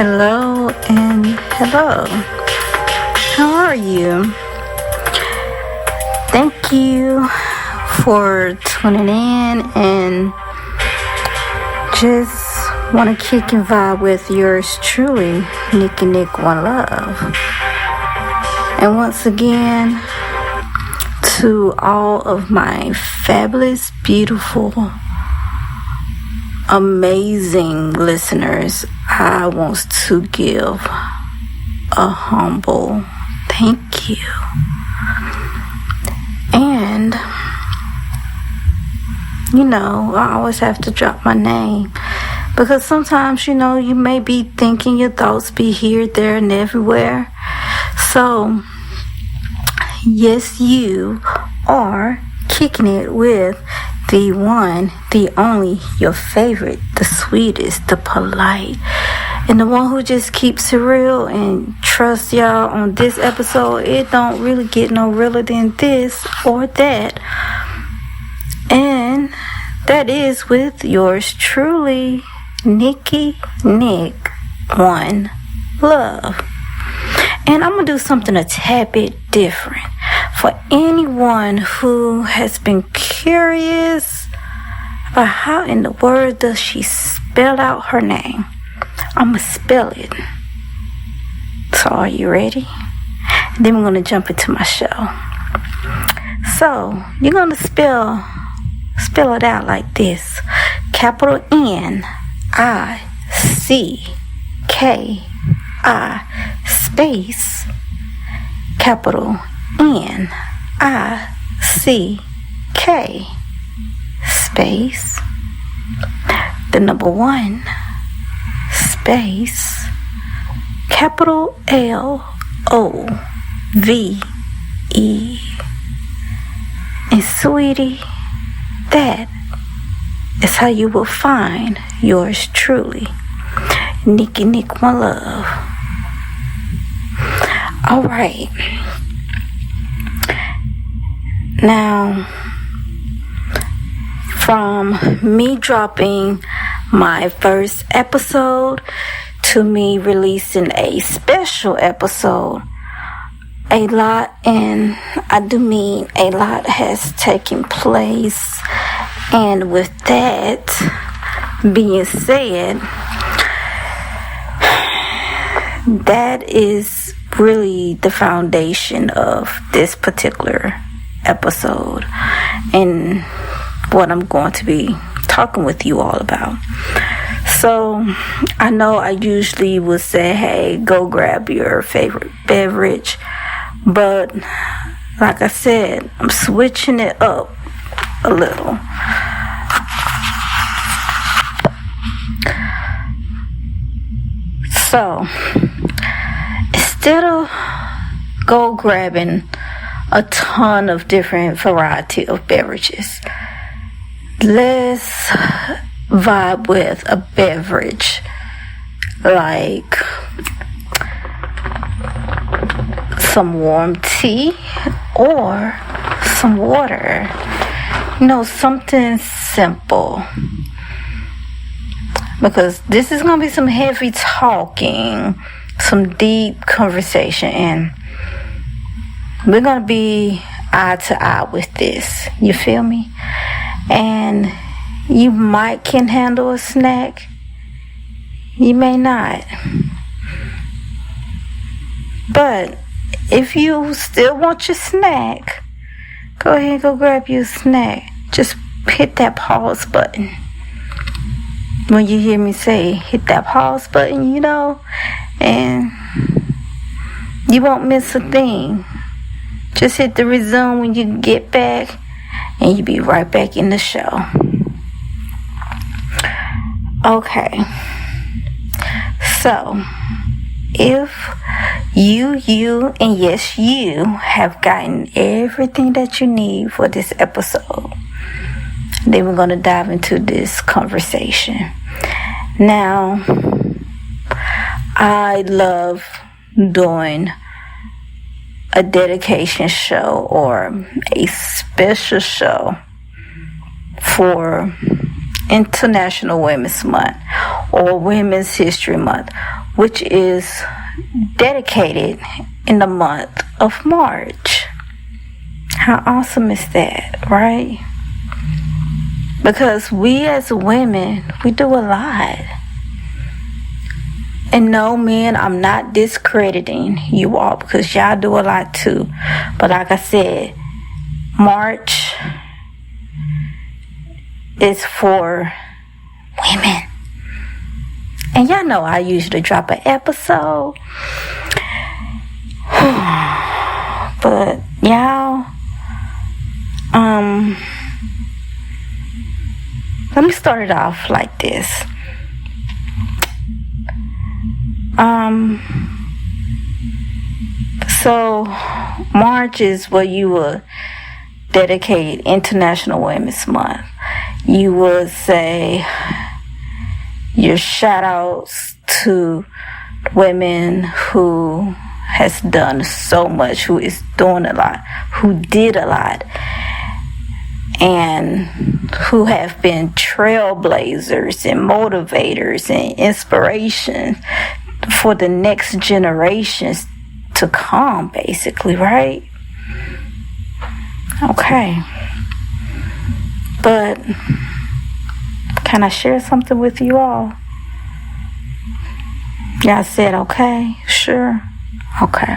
Hello and hello. How are you? Thank you for tuning in and just want to kick and vibe with yours truly, Nicky Nick One Love. And once again, to all of my fabulous, beautiful, amazing listeners, I want to give a humble thank you. And, I always have to drop my name because sometimes, you may be thinking your thoughts be here, there, and everywhere. So, yes, you are kicking it with the one, the only, your favorite, the sweetest, the polite, and the one who just keeps it real. And trust y'all, on this episode, it don't really get no realer than this or that. And that is with yours truly, Nicky Nick One Love. And I'm going to do something a tad bit different. For anyone who has been curious about how in the world does she spell out her name, I'm going to spell it. So are you ready? And then we're going to jump into my show. So you're going to spell it out like this. Capital N-I-C-K-I space capital N-I-C-K space the number 1 space capital L-O-V-E. And sweetie, that is how you will find yours truly, Nicky Nick One Love. All right. Now, from me dropping my first episode to me releasing a special episode, a lot, and I do mean a lot, has taken place. And with that being said, that is really the foundation of this particular episode and what I'm going to be talking with you all about. So I know I usually would say, hey, go grab your favorite beverage, but like I said, I'm switching it up a little. So instead of go grabbing a ton of different variety of beverages, let's vibe with a beverage like some warm tea or some water. Something simple. Because this is going to be some heavy talking, some deep conversation, and we're going to be eye to eye with this. You feel me? And you might can handle a snack. You may not. But if you still want your snack, go ahead and go grab your snack. Just hit that pause button. When you hear me say hit that pause button, and you won't miss a thing. Just hit the resume when you get back, and you'll be right back in the show. Okay. So, if you, and yes, you have gotten everything that you need for this episode, then we're going to dive into this conversation. Now, I love doing a dedication show or a special show for International Women's Month or Women's History Month, which is dedicated in the month of March. How awesome is that, right? Because we as women, we do a lot. And no, men, I'm not discrediting you all because y'all do a lot too. But like I said, March is for women. And y'all know I usually drop an episode. But y'all, let me start it off like this. So March is what you would dedicate International Women's Month. You would say your shout outs to women who has done so much, who is doing a lot, who did a lot, and who have been trailblazers and motivators and inspirations for the next generations to come, basically, right? Okay. But can I share something with you all? Y'all said okay, sure, okay.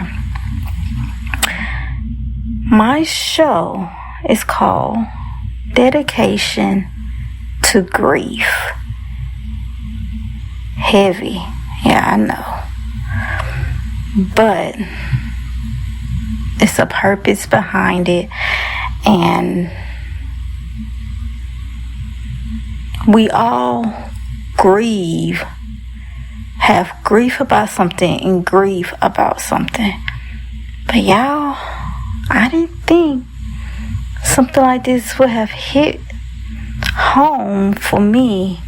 My show is called Dedication to Grief. Heavy, yeah, I know. But it's a purpose behind it, and we all grieve, have grief about something and grieve about something. But y'all, I didn't think something like this would have hit home for me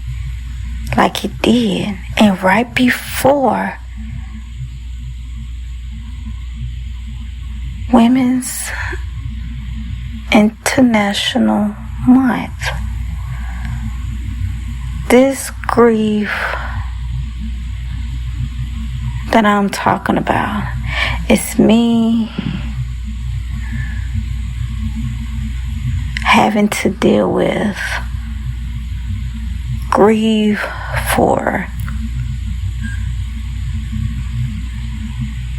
like it did. And right before Women's International Month, this grief that I'm talking about, it's me having to deal with grief for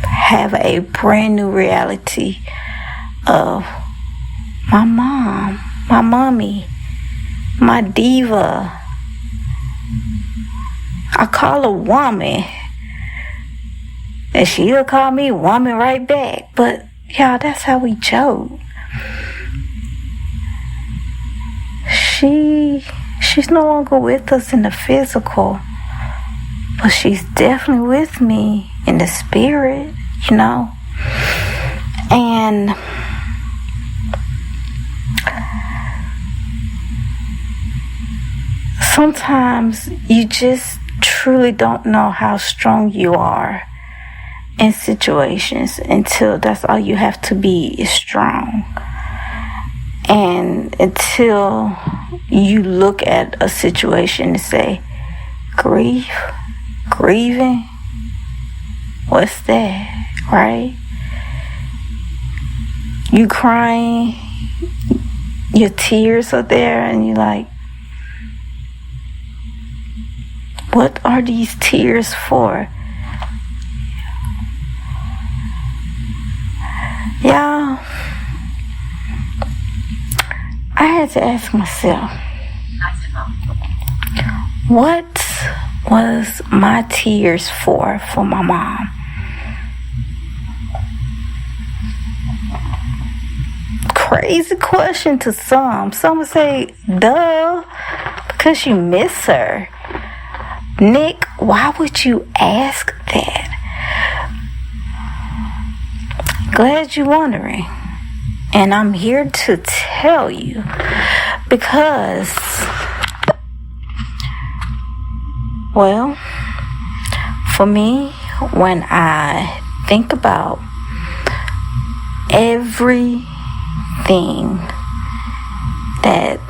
have a brand new reality of my mom, my mommy, my diva. I call her woman, and she'll call me woman right back. But y'all, that's how we joke. She's no longer with us in the physical, but she's definitely with me in the spirit, you know. And sometimes you just truly don't know how strong you are in situations until that's all you have to be is strong. And until you look at a situation and say, grieving, what's that, right? You crying, your tears are there, and you're like, what are these tears for? Y'all, I had to ask myself, what was my tears for my mom? Crazy question to some. Some would say, duh, because you miss her. Nick, why would you ask that? Glad you're wondering. And I'm here to tell you, because, well, for me, when I think about everything that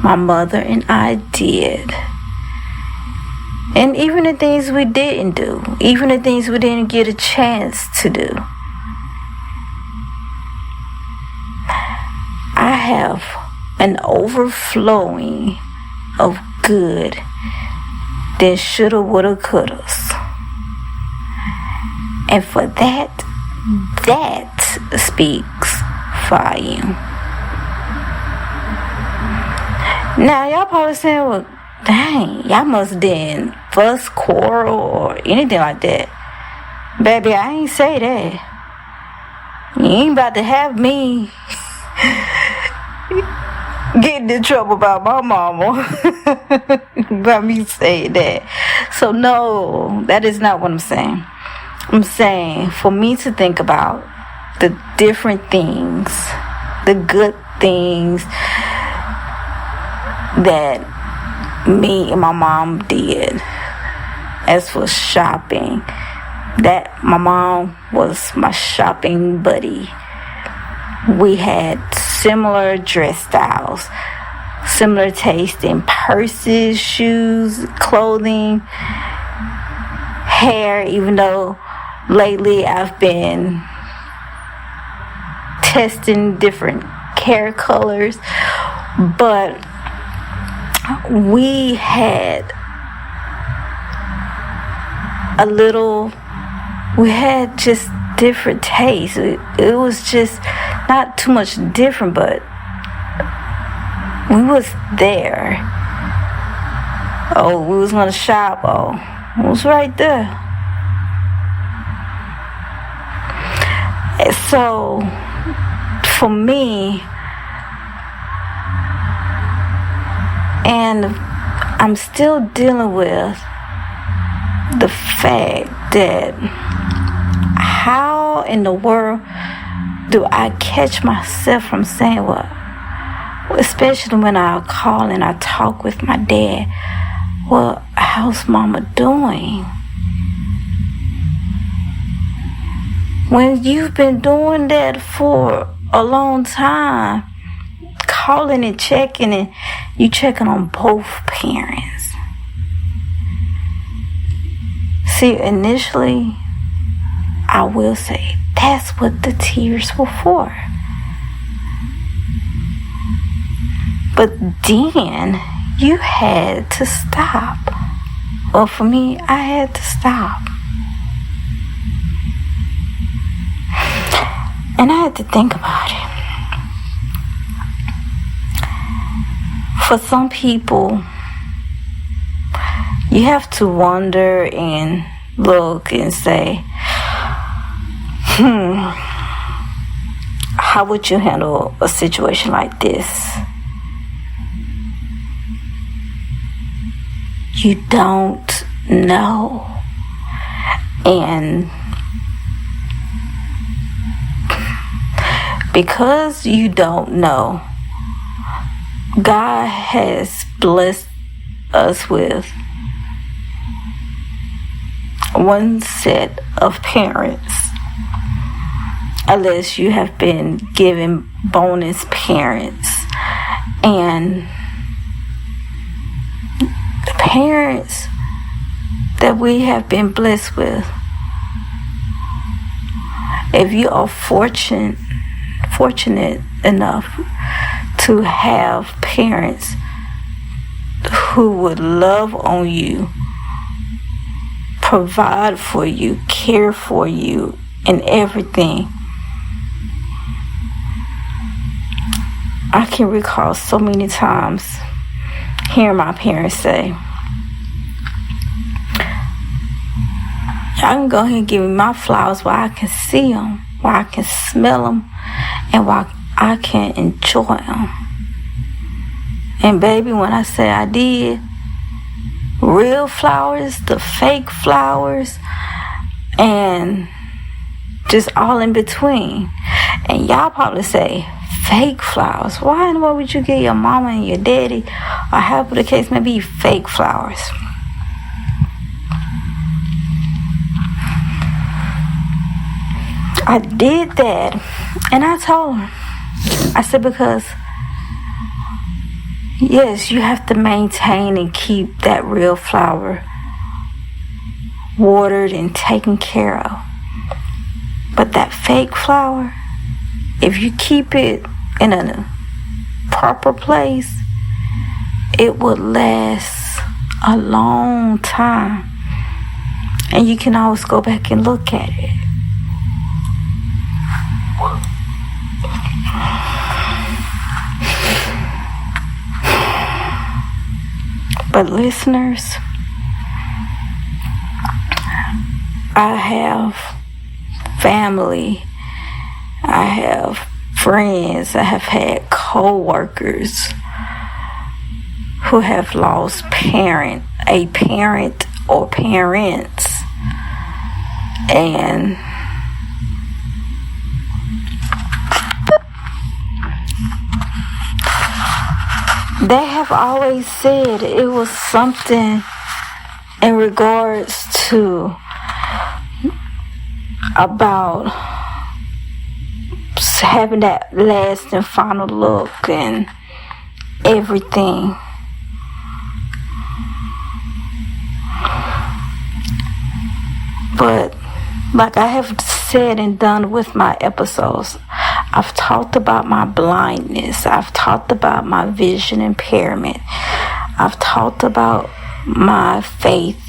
my mother and I did, And even the things we didn't do, even the things we didn't get a chance to do. I have an overflowing of good than shoulda, woulda, couldas. And for that speaks volume. Now, y'all probably saying, well, dang, y'all must didn't fuss, quarrel, or anything like that. Baby, I ain't say that. You ain't about to have me getting in trouble about my mama about me saying that. So no, that is not what I'm saying. I'm saying for me to think about the different things, the good things that me and my mom did. As for shopping, that my mom was my shopping buddy. We had similar dress styles, similar taste in purses, shoes, clothing, hair, even though lately I've been testing different hair colors, but we had we had just different tastes. It was just not too much different, but we was there. Oh, we was gonna shop. Oh, it was right there. And so for me, and I'm still dealing with the fact that how in the world do I catch myself from saying what? Especially when I call and I talk with my dad. Well, how's mama doing? When you've been doing that for a long time, calling and checking, and you checking on both parents. See, initially, I will say that's what the tears were for. But then you had to stop. Well, for me, I had to stop. And I had to think about it. For some people, you have to wonder and look and say, how would you handle a situation like this? You don't know. And because you don't know, God has blessed us with one set of parents, unless you have been given bonus parents. And the parents that we have been blessed with, if you are fortunate enough to have parents who would love on you, provide for you, care for you, and everything. I can recall so many times hearing my parents say, "I can go ahead and give me my flowers while I can see them, while I can smell them, and while I can enjoy them." And baby, when I say I did, real flowers, the fake flowers, and just all in between. And y'all probably say, fake flowers? Why in the world would you give your mama and your daddy, or however the case may be, fake flowers? I did that, and I told her, I said, because yes, you have to maintain and keep that real flower watered and taken care of. But that fake flower, if you keep it in a proper place, it would last a long time. And you can always go back and look at it. But listeners, I have family, I have friends, I have had co-workers who have lost a parent or parents, and they have always said it was something in regards to about having that last and final look and everything. But like I have said and done with my episodes, I've talked about my blindness. I've talked about my vision impairment. I've talked about my faith,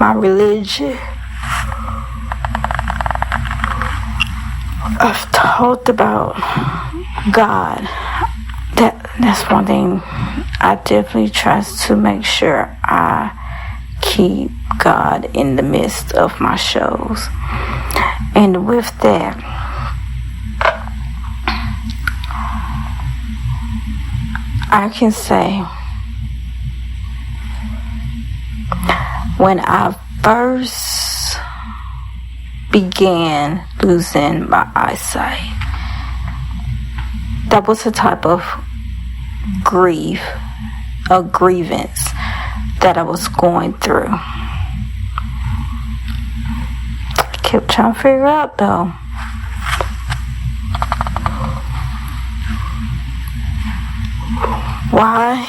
my religion. I've talked about God. That's one thing I definitely try to make sure I keep God in the midst of my shows. And with that, I can say when I first began losing my eyesight, that was a type of grievance that I was going through. I kept trying to figure out though, why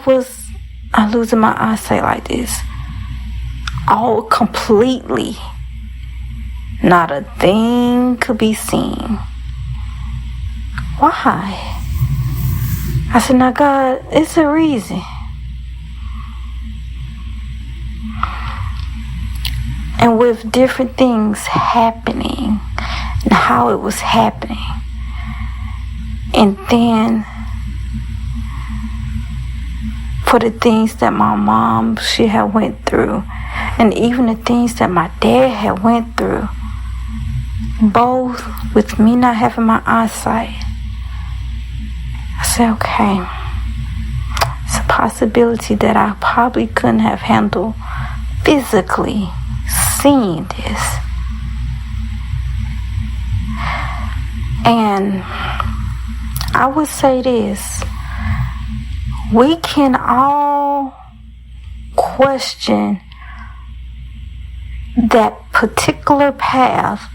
was I losing my eyesight like this? All completely, not a thing could be seen. Why? I said, now God, it's a reason. And with different things happening and how it was happening, and then for the things that my mom, she had went through, and even the things that my dad had went through, both with me not having my eyesight, I said, okay, it's a possibility that I probably couldn't have handled physically seeing this. And I would say this, we can all question that particular path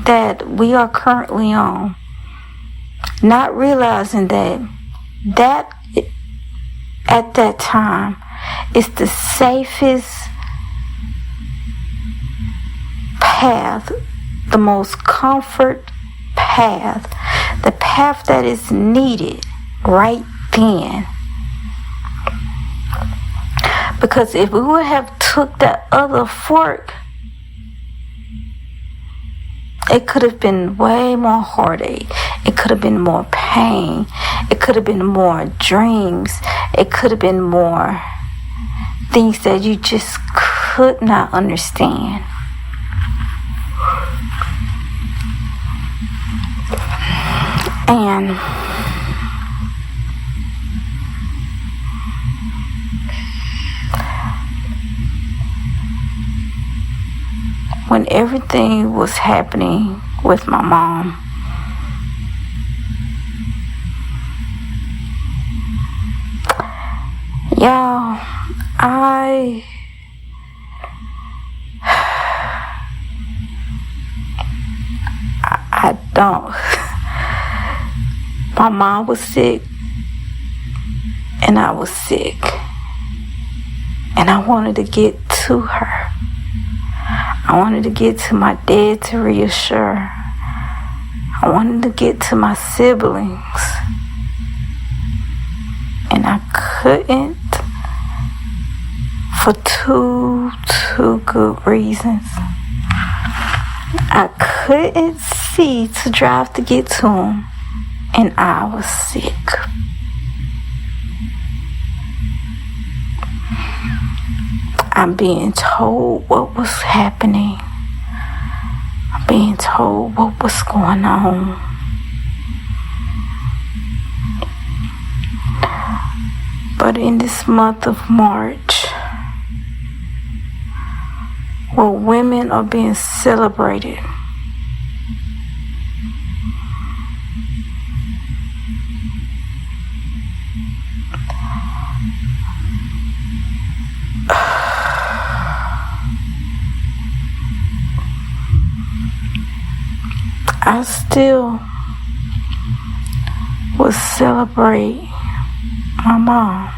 that we are currently on, not realizing that at that time is the safest path, the most comfort path, the path that is needed right then. Because if we would have took that other fork, it could have been way more heartache. It could have been more pain. It could have been more dreams. It could have been more things that you just could not understand. And when everything was happening with my mom, y'all, I don't. My mom was sick, and I was sick. And I wanted to get to her. I wanted to get to my dad to reassure. I wanted to get to my siblings. And I couldn't for two good reasons. I couldn't see to drive to get to him, and I was sick. I'm being told what was happening. I'm being told what was going on. But in this month of March, where women are being celebrated, I still will celebrate my mom.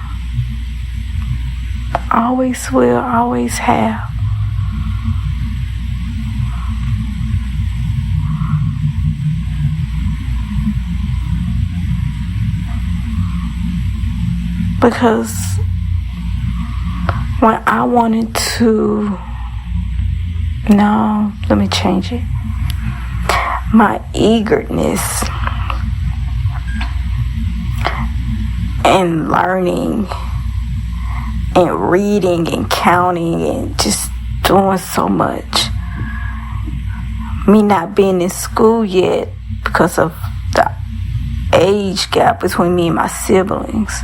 Always will, always have. Because when I wanted to, no, let me change it. My eagerness and learning and reading and counting and just doing so much. Me not being in school yet because of the age gap between me and my siblings.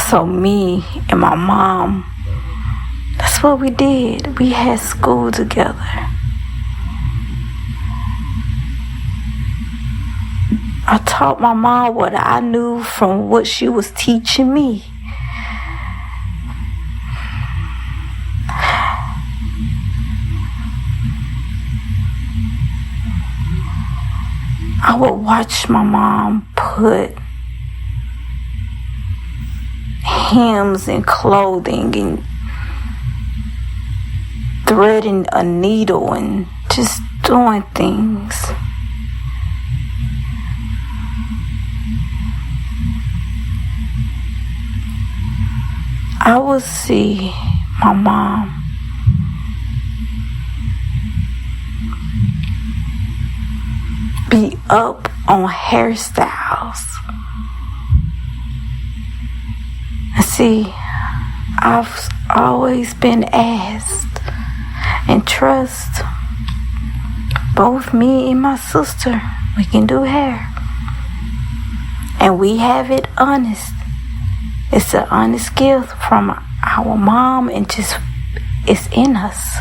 So me and my mom, that's what we did. We had school together. I taught my mom what I knew from what she was teaching me. I would watch my mom put hems in clothing and threading a needle and just doing things. I would see my mom be up on hairstyles. And see, I've always been asked and trust both me and my sister, we can do hair. And we have it honest. It's an honest gift from our mom, and just it's in us.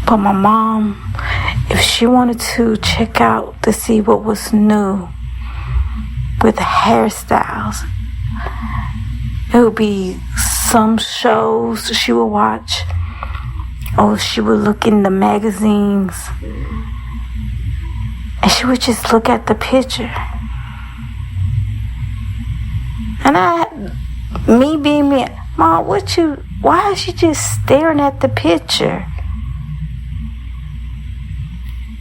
But my mom, if she wanted to check out to see what was new with hairstyles, it would be some shows she would watch, or she would look in the magazines, and she would just look at the picture. And me being me, Mom, why is she just staring at the picture?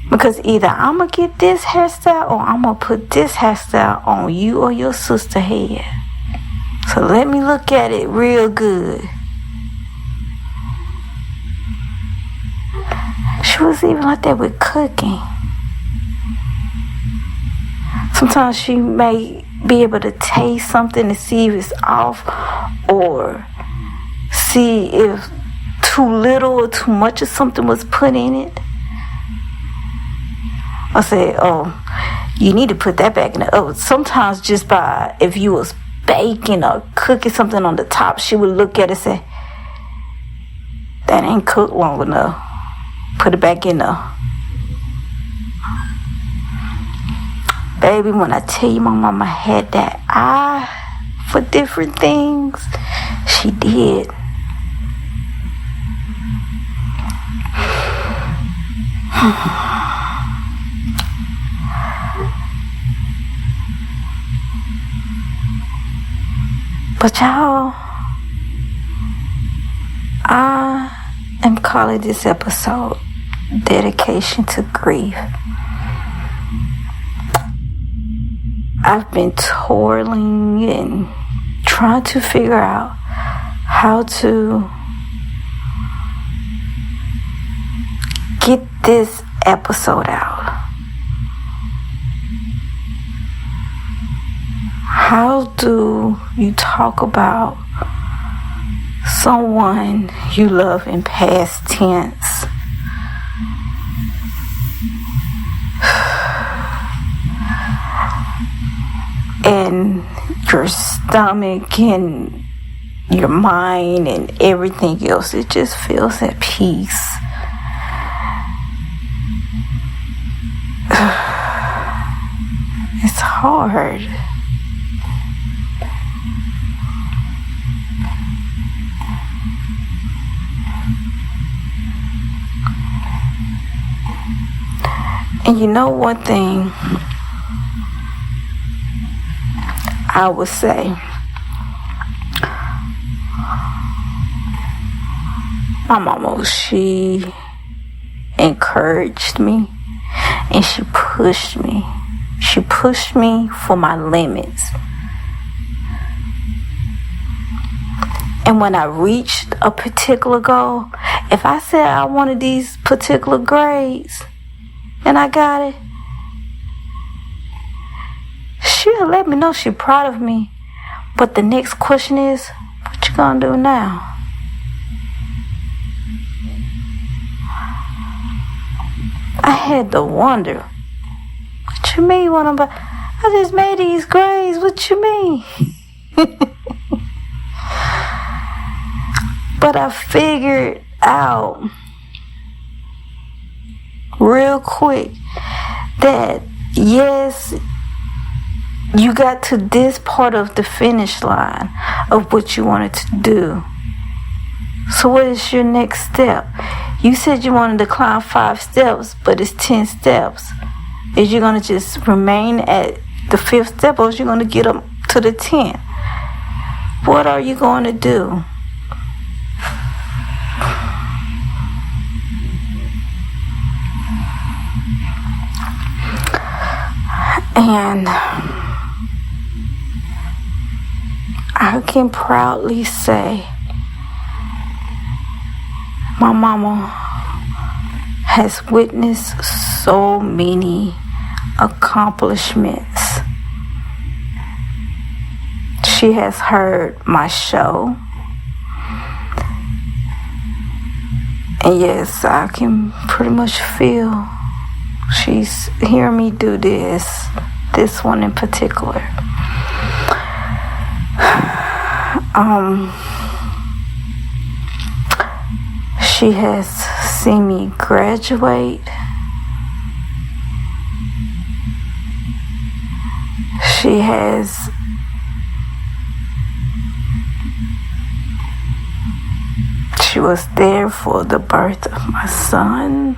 Because either I'm going to get this hairstyle or I'm going to put this hairstyle on you or your sister's head. So let me look at it real good. She was even like that with cooking. Sometimes she may be able to taste something to see if it's off, or see if too little or too much of something was put in it. I say, oh, you need to put that back in the oven. Sometimes just by, if you was baking or cooking something on the top, she would look at it and say, that ain't cooked long enough. Put it back in there. Baby, when I tell you my mama had that eye for different things, she did. But y'all, I am calling this episode Dedication to Grief. I've been toiling and trying to figure out how to get this episode out. How do you talk about someone you love in past tense? And your stomach and your mind and everything else, it just feels at peace. It's hard. And you know one thing I would say, my mama, she encouraged me and she pushed me. She pushed me for my limits. And when I reached a particular goal, if I said I wanted these particular grades and I got it, she'll let me know she's proud of me. But the next question is, what you gonna do now? I had to wonder, what you mean what I'm about? I just made these grades, what you mean? But I figured out real quick that yes, you got to this part of the finish line of what you wanted to do. So what is your next step? You said you wanted to climb 5 steps, but it's 10 steps. Is you going to just remain at the 5th step, or is you going to get up to the 10th? What are you going to do? And I can proudly say my mama has witnessed so many accomplishments. She has heard my show. And yes, I can pretty much feel she's hearing me do this one in particular. She has seen me graduate. She was there for the birth of my son.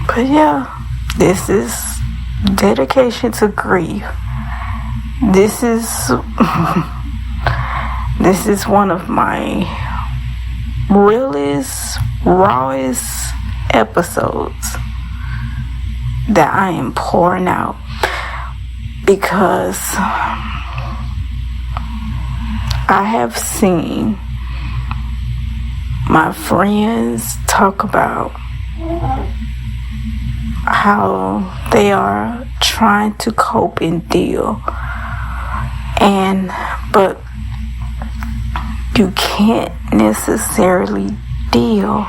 But yeah, this is dedication to grief. This is one of my realest, rawest episodes that I am pouring out, because I have seen my friends talk about how they are trying to cope and deal, but you can't necessarily deal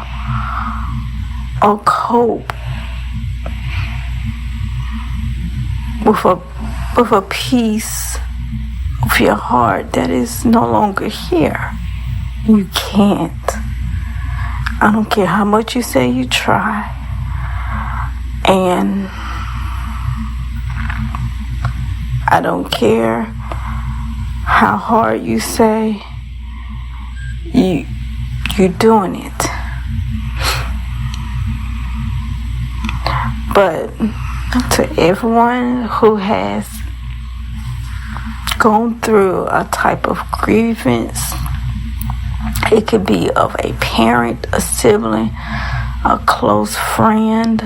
or cope with a piece of your heart that is no longer here. You can't. I don't care how much you say you try. And I don't care how hard you say you're doing it. But to everyone who has gone through a type of grievance, it could be of a parent, a sibling, a close friend,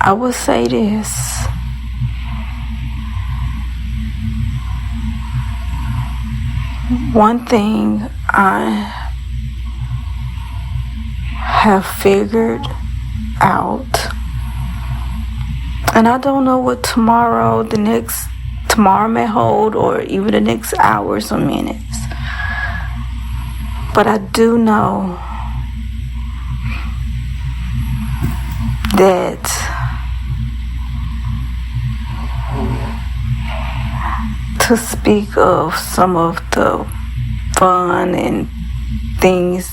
I would say this. One thing I have figured out, and I don't know what tomorrow may hold, or even the next hours or minutes, but I do know that to speak of some of the fun and things,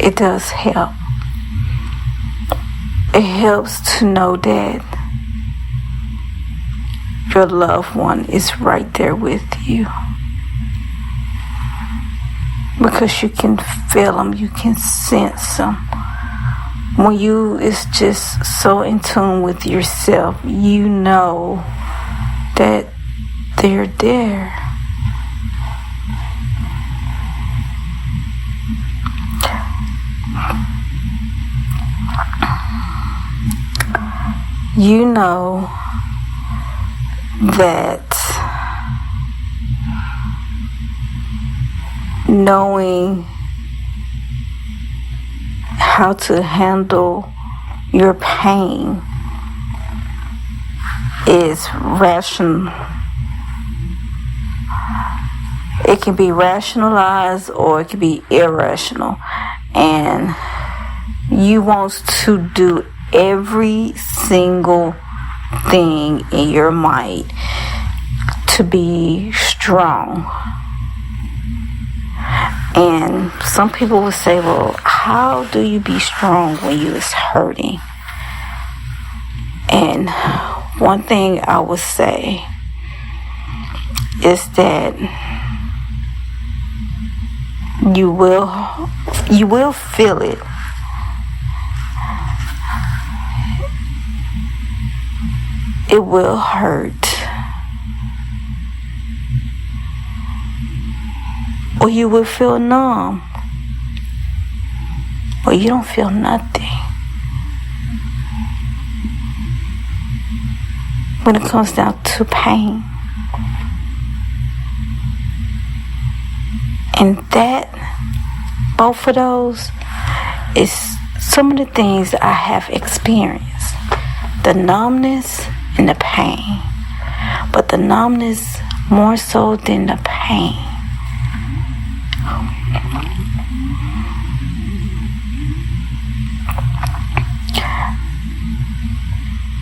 it does help. It helps to know that your loved one is right there with you, because you can feel them, you can sense them. When you is just so in tune with yourself, you know that they're there. You know that knowing how to handle your pain is rational. It can be rationalized or it can be irrational, and you want to do every single thing in your might to be strong. And some people will say, well, how do you be strong when you is hurting? And one thing I would say is that you will feel it. It will hurt. Or you will feel numb. Or you don't feel nothing. When it comes down to pain. And that, both of those, is some of the things I have experienced. The numbness and the pain. But the numbness more so than the pain.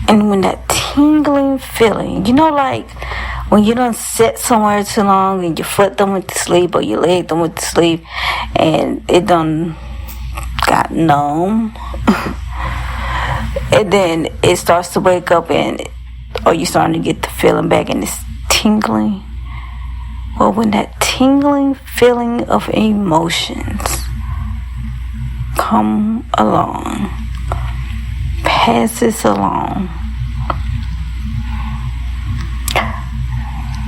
And when that tingling feeling, you know, like when you done sit somewhere too long and your foot done went to sleep or your leg done went to sleep and it done got numb. And then it starts to wake up or you starting to get the feeling back and it's tingling. Well, when that tingling feeling of emotions come along, passes along,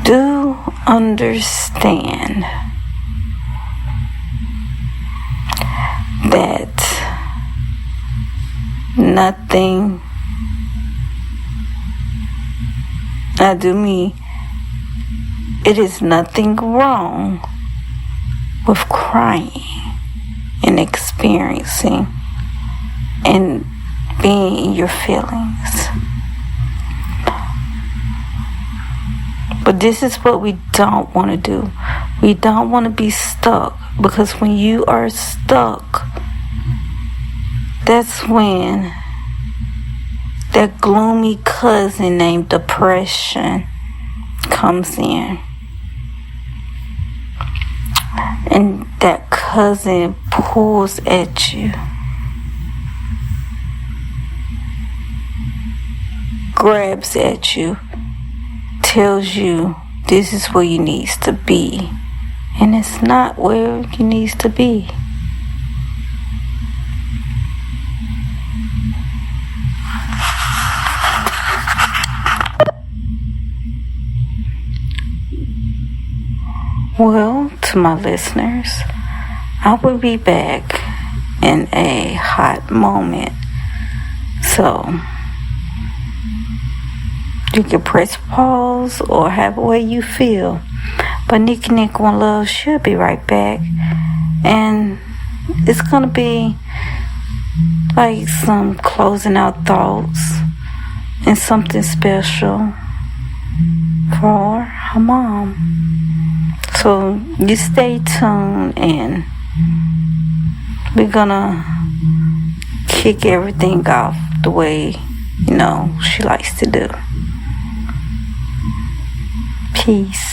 do understand that nothing, it is nothing wrong with crying and experiencing and being in your feelings. But this is what we don't want to do. We don't want to be stuck, because when you are stuck, that's when that gloomy cousin named depression comes in. And that cousin pulls at you, grabs at you, tells you this is where you need to be and it's not where you needs to be. Well, to my listeners, I will be back in a hot moment. So you can press pause or have a way you feel. But Nikki Nick One Love should be right back. And it's going to be like some closing out thoughts and something special for her mom. So you stay tuned, and we're gonna kick everything off the way, she likes to do. Peace.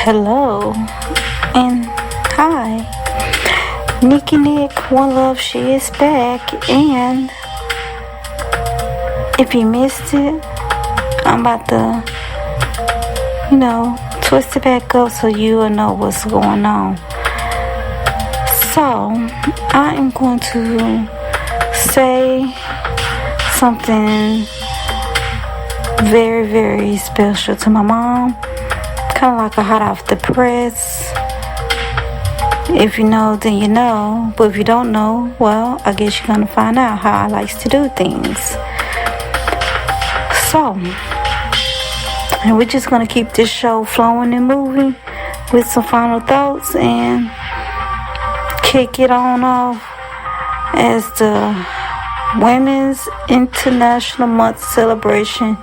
Hello, and hi. Nikki Nick One Love, she is back, and if you missed it, I'm about to, twist it back up so you will know what's going on. So, I am going to say something very, very special to my mom. Kind of like a hot off the press. If you know, then you know. But if you don't know, well, I guess you're going to find out how I like to do things. So, and we're just going to keep this show flowing and moving with some final thoughts and kick it on off as the Women's International Month celebration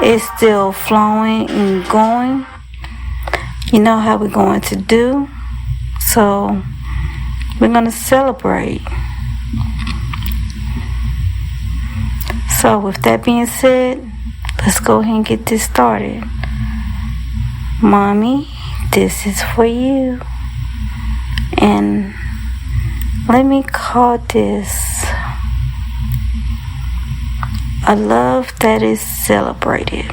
is still flowing and going. You know how we're going to do. So we're going to celebrate. So with that being said, let's go ahead and get this started. Mommy, this is for you. And let me call this a love that is celebrated.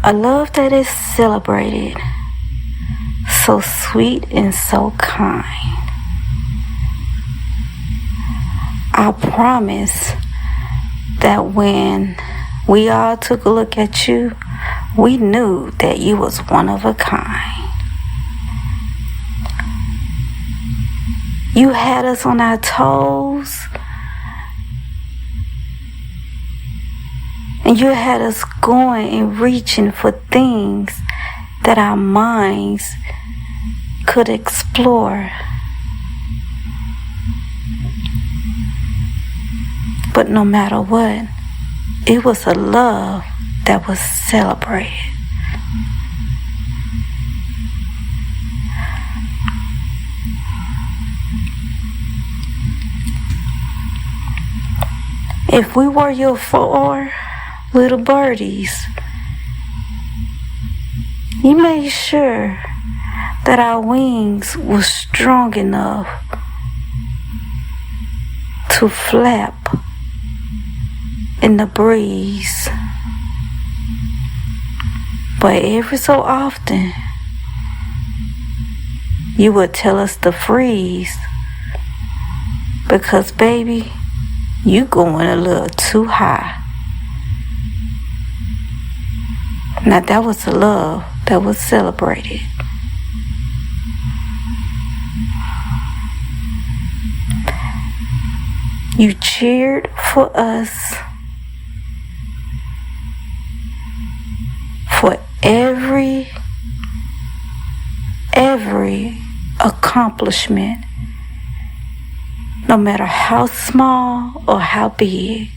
A love that is celebrated, so sweet and so kind. I promise that when we all took a look at you, we knew that you was one of a kind. You had us on our toes, and you had us going and reaching for things that our minds could explore. But no matter what, it was a love that was celebrated. If we were your 4 little birdies, you made sure that our wings were strong enough to flap in the breeze. But every so often, you would tell us to freeze, because baby, you going a little too high. Now that was a love that was celebrated. You cheered for us for every accomplishment, no matter how small or how big,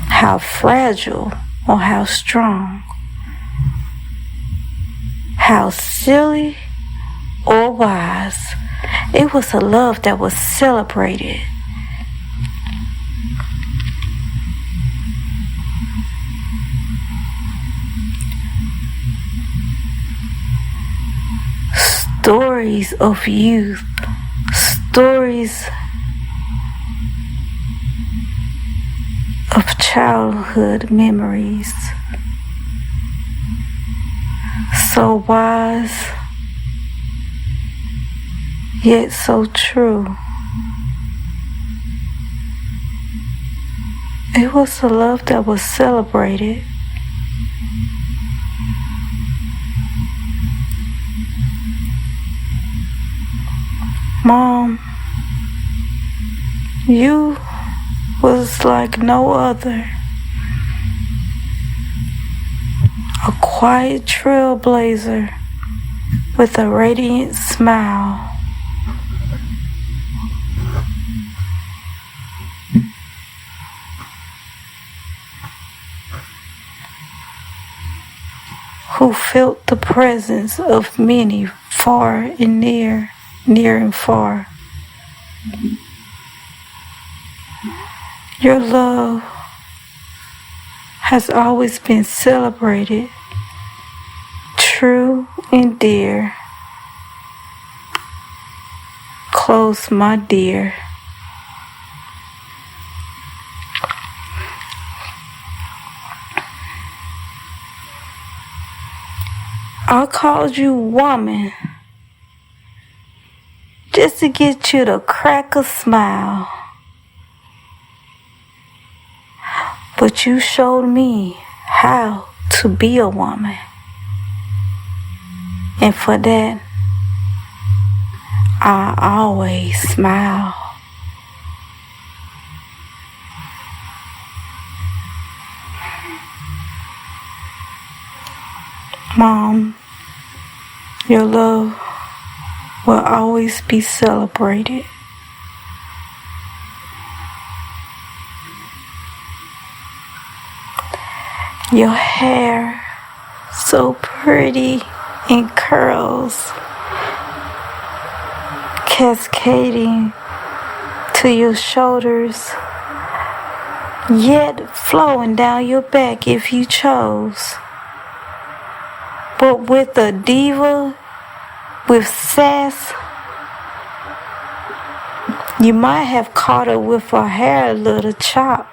how fragile or how strong, how silly or wise. It was a love that was celebrated. Stories of youth, stories of childhood memories, so wise, yet so true. It was a love that was celebrated. Mom, you was like no other. A quiet trailblazer with a radiant smile. Who felt the presence of many far and near, near and far. Your love has always been celebrated, true and dear. Close, my dear. I called you woman just to get you to crack a smile. But you showed me how to be a woman. And for that, I always smile. Mom, your love will always be celebrated. Your hair, so pretty in curls, cascading to your shoulders, yet flowing down your back if you chose. But with a diva, with sass, you might have caught her with her hair a little chopped.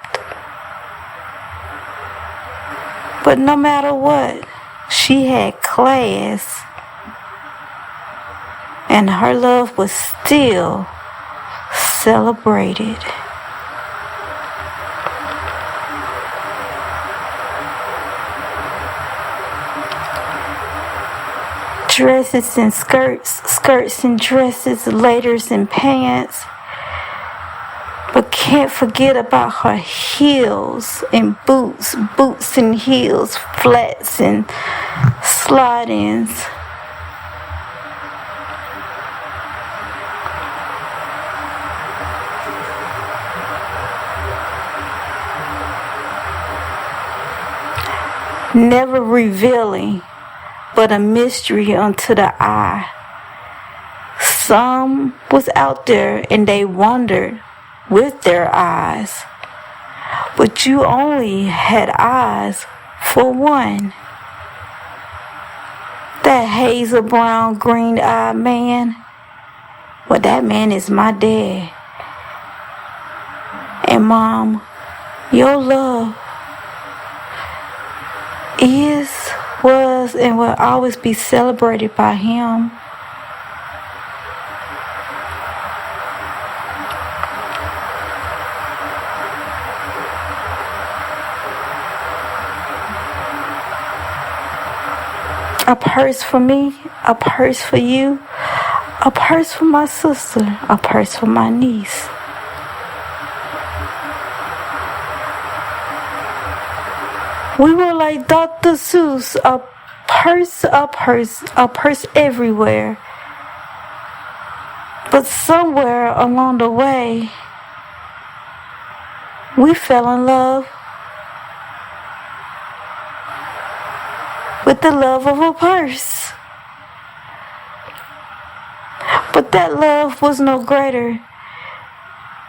But no matter what, she had class, and her love was still celebrated. Dresses and skirts, skirts and dresses, laders and pants. But can't forget about her heels and boots, boots and heels, flats and slide-ins. Never revealing, but a mystery unto the eye. Some was out there and they wondered with their eyes, but you only had eyes for one. That hazel brown green-eyed man, well, that man is my dad. And Mom, your love is, was, and will always be celebrated by him. A purse for me, a purse for you, a purse for my sister, a purse for my niece. We were like Dr. Seuss, a a purse everywhere. But somewhere along the way, we fell in love with the love of a purse. But that love was no greater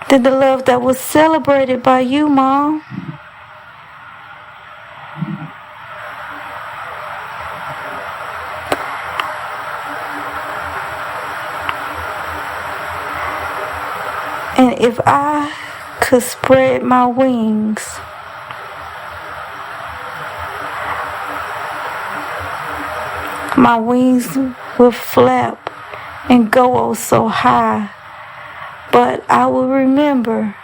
than the love that was celebrated by you, Mom. And if I could spread my wings, my wings would flap and go oh so high. But I will remember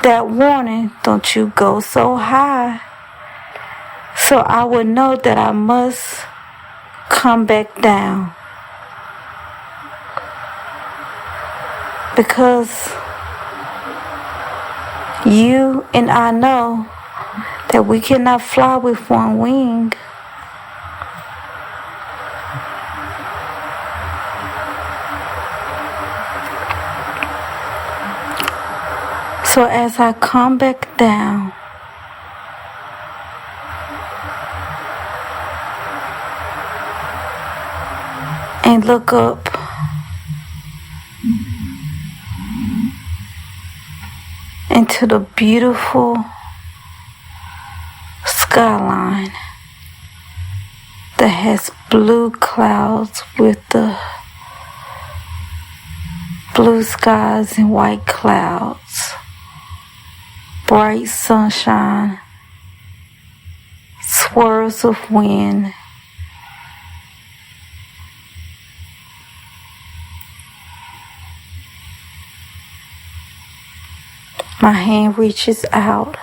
that warning, don't you go so high. So I would know that I must come back down. Because you and I know that we cannot fly with one wing. So as I come back down, and look up, into the beautiful skyline that has blue clouds with the blue skies and white clouds, bright sunshine, swirls of wind, my hand reaches out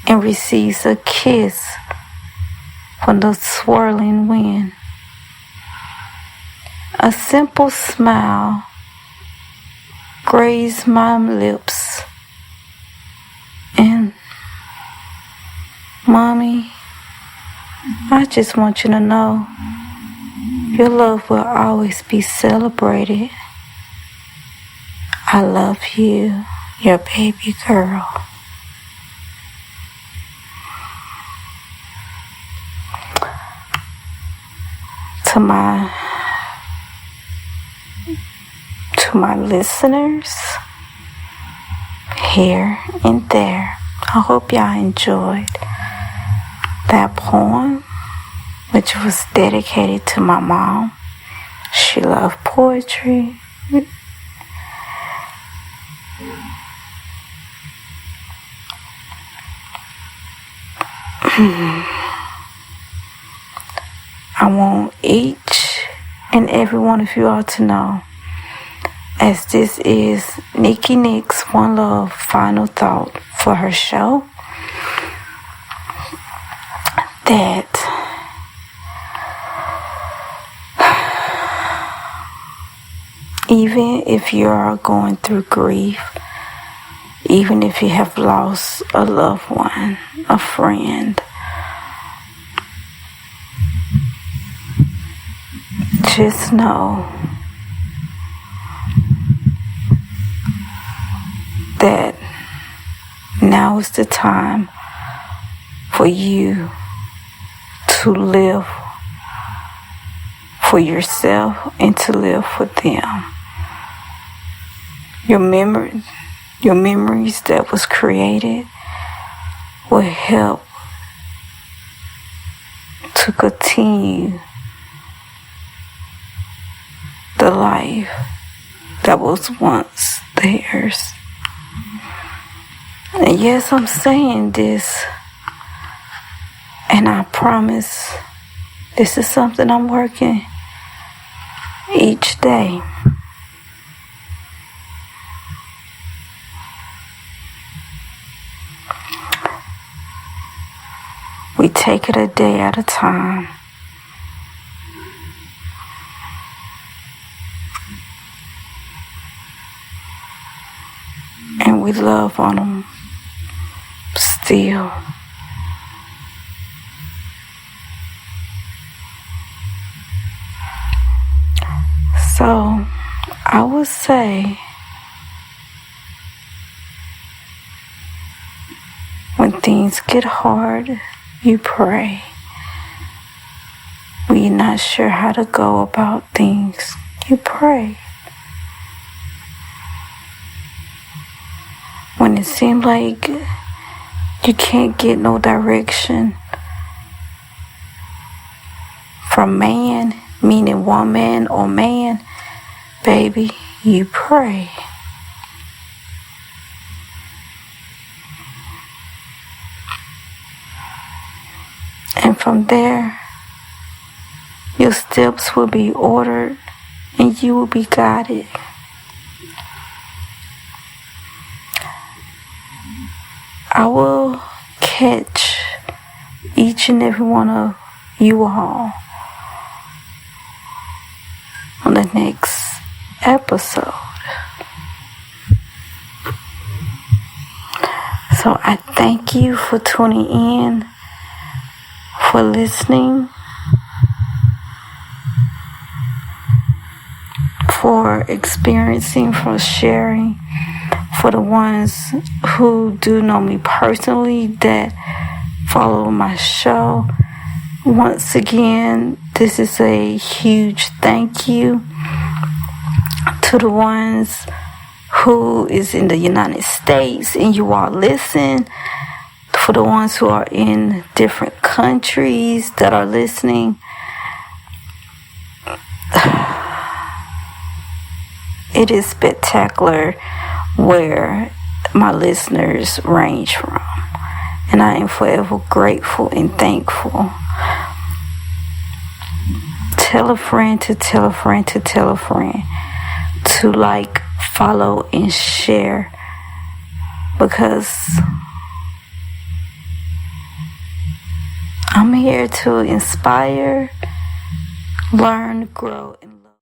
and receives a kiss from the swirling wind. A simple smile grazed my lips, and Mommy, I just want you to know your love will always be celebrated. I love you, your baby girl. To my listeners here and there, I hope y'all enjoyed that poem, which was dedicated to my mom. She loved poetry. I want each and every one of you all to know, as this is Nikki Nick's One Love final thought for her show, that even if you are going through grief, even if you have lost a loved one, a friend, just know that now is the time for you to live for yourself and to live for them. Your memories that was created will help to continue the life that was once theirs. And yes, I'm saying this, and I promise this is something I'm working each day. We take it a day at a time. And we love on them still. So I would say when things get hard, you pray. When you're not sure how to go about things, you pray. When it seems like you can't get no direction from man, meaning woman or man, baby, you pray. And from there, your steps will be ordered and you will be guided. I will catch each and every one of you all on the next episode. So I thank you for tuning in, for listening, for experiencing, for sharing. For the ones who do know me personally that follow my show, once again, this is a huge thank you. To the ones who is in the United States and you all listen, for the ones who are in different countries that are listening, it is spectacular where my listeners range from, and I am forever grateful and thankful. Tell a friend to tell a friend to tell a friend to like, follow, and share, because I'm here to inspire, learn, grow, and